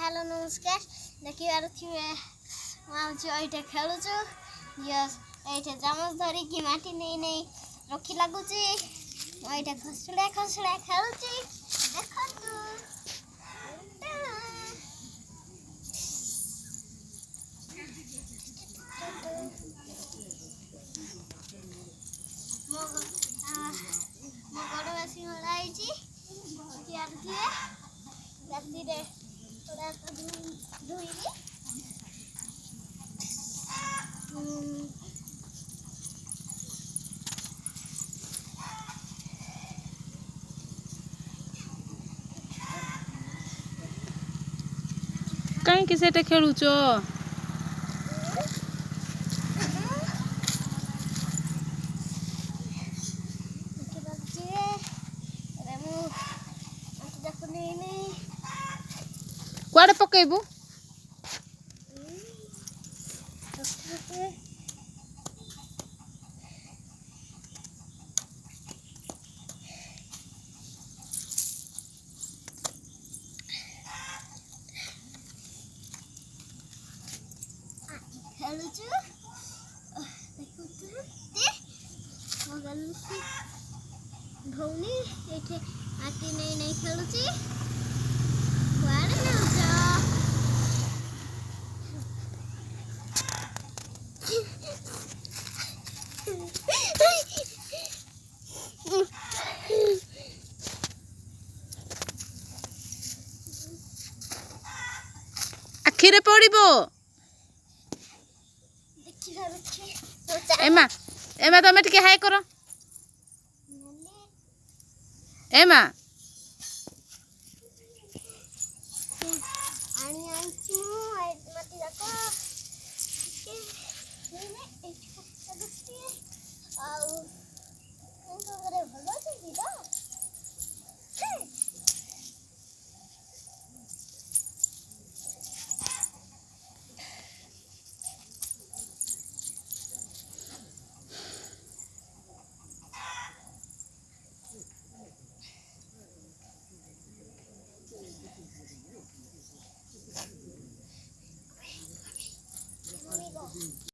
hello नमस्कार देखिए ये खेलुचु यस ये चामच धरिकी माटी नहीं नहीं रखी लगुची ये खसड़ा खसड़ा खेलुची देखतु मो गड़वासी हलाई यार दिए राति रे थोड़ा धुईली कहीं किसे टे खेलुच कुआडे पकेबू खेलुचु देखुतु मगलुसी भौनी एठे आटी नहीं नहीं खेलुची कुआडे नउचो आखिरे पड़िबो एमा एमा तमे टिके हाय करो एमा आनी आंचू माटी रखो के ने एठी लगती है